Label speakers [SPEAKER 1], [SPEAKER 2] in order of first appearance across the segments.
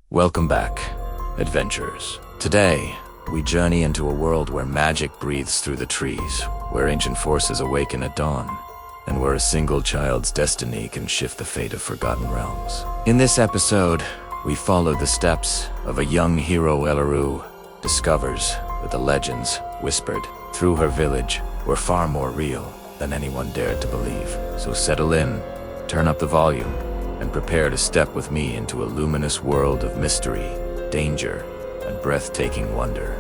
[SPEAKER 1] Welcome back, adventurers. Today, we journey into a world where magic breathes through the trees, where ancient forces awaken at dawn, and where a single child's destiny can shift the fate of forgotten realms. In this episode, we follow the steps of a young hero. Elara discovers that the legends whispered through her village were far more real than anyone dared to believe. So settle in, turn up the volume, and prepare to step with me into a luminous world of mystery, danger, and breathtaking wonder.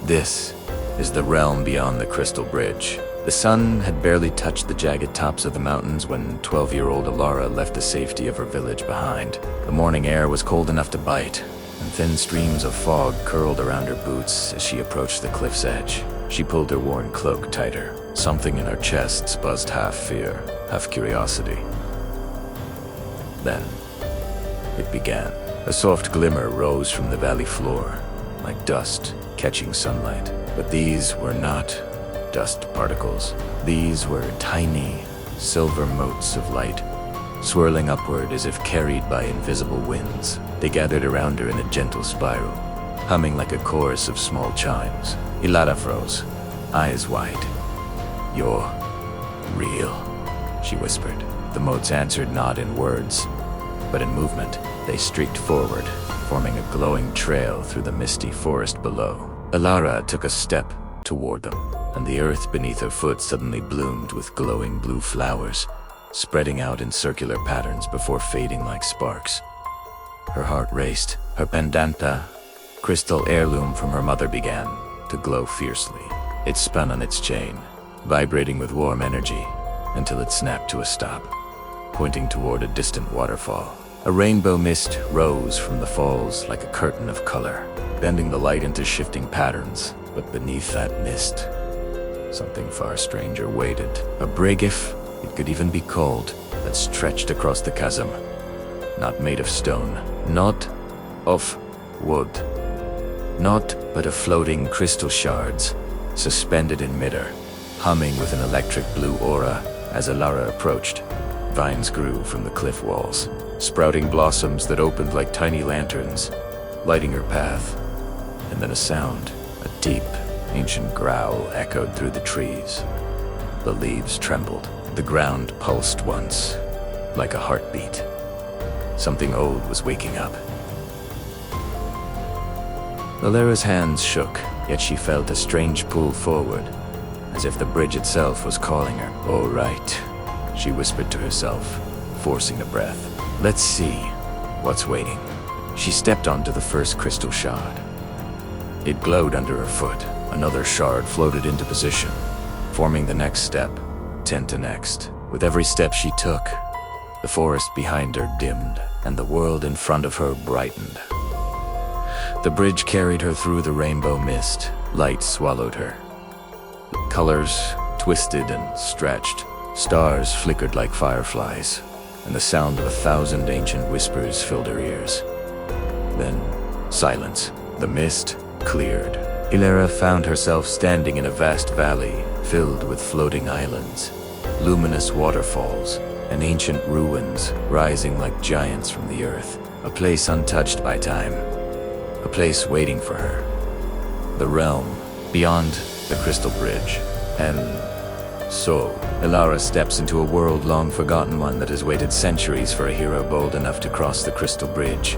[SPEAKER 1] This is the realm beyond the Crystal Bridge. The sun had barely touched the jagged tops of the mountains when 12-year-old Elara left the safety of her village behind. The morning air was cold enough to bite, and thin streams of fog curled around her boots as she approached the cliff's edge. She pulled her worn cloak tighter. Something in her chest buzzed, half fear, half curiosity. Then, it began. A soft glimmer rose from the valley floor, like dust catching sunlight. But these were not dust particles. These were tiny, silver motes of light, swirling upward as if carried by invisible winds. They gathered around her in a gentle spiral, humming like a chorus of small chimes. Elara froze, eyes wide. "You're real," she whispered. The motes answered not in words, but in movement. They streaked forward, forming a glowing trail through the misty forest below. Elara took a step toward them, and the earth beneath her foot suddenly bloomed with glowing blue flowers, spreading out in circular patterns before fading like sparks. Her heart raced. Her pendanta, crystal heirloom from her mother, began to glow fiercely. It spun on its chain, vibrating with warm energy, until it snapped to a stop, pointing toward a distant waterfall. A rainbow mist rose from the falls like a curtain of color, bending the light into shifting patterns. But beneath that mist, something far stranger waited. A brig, if it could even be called, that stretched across the chasm. Not made of stone, not of wood, not but of floating crystal shards, suspended in midair, humming with an electric blue aura. As Elara approached, vines grew from the cliff walls, sprouting blossoms that opened like tiny lanterns, lighting her path. And then a sound, a deep, ancient growl echoed through the trees. The leaves trembled. The ground pulsed once, like a heartbeat. Something old was waking up. Elara's hands shook, yet she felt a strange pull forward, as if the bridge itself was calling her. "All right," she whispered to herself, forcing a breath. "Let's see what's waiting." She stepped onto the first crystal shard. It glowed under her foot. Another shard floated into position, forming the next step, then the next. With every step she took, the forest behind her dimmed, and the world in front of her brightened. The bridge carried her through the rainbow mist. Light swallowed her. Colors twisted and stretched. Stars flickered like fireflies, and the sound of 1,000 ancient whispers filled her ears. Then, silence. The mist cleared. Elara found herself standing in a vast valley filled with floating islands, luminous waterfalls, and ancient ruins rising like giants from the earth. A place untouched by time. A place waiting for her. The realm beyond the Crystal Bridge. And so, Elara steps into a world long forgotten, one that has waited centuries for a hero bold enough to cross the Crystal Bridge.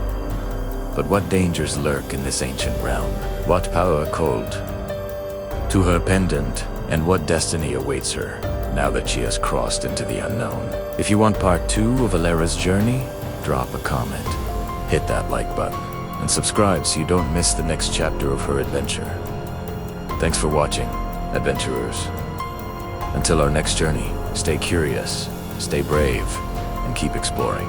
[SPEAKER 1] But what dangers lurk in this ancient realm? What power called to her pendant? And what destiny awaits her now that she has crossed into the unknown? If you want part 2 of Elara's journey, drop a comment, hit that like button, and subscribe so you don't miss the next chapter of her adventure. Thanks for watching, adventurers. Until our next journey, stay curious, stay brave, and keep exploring.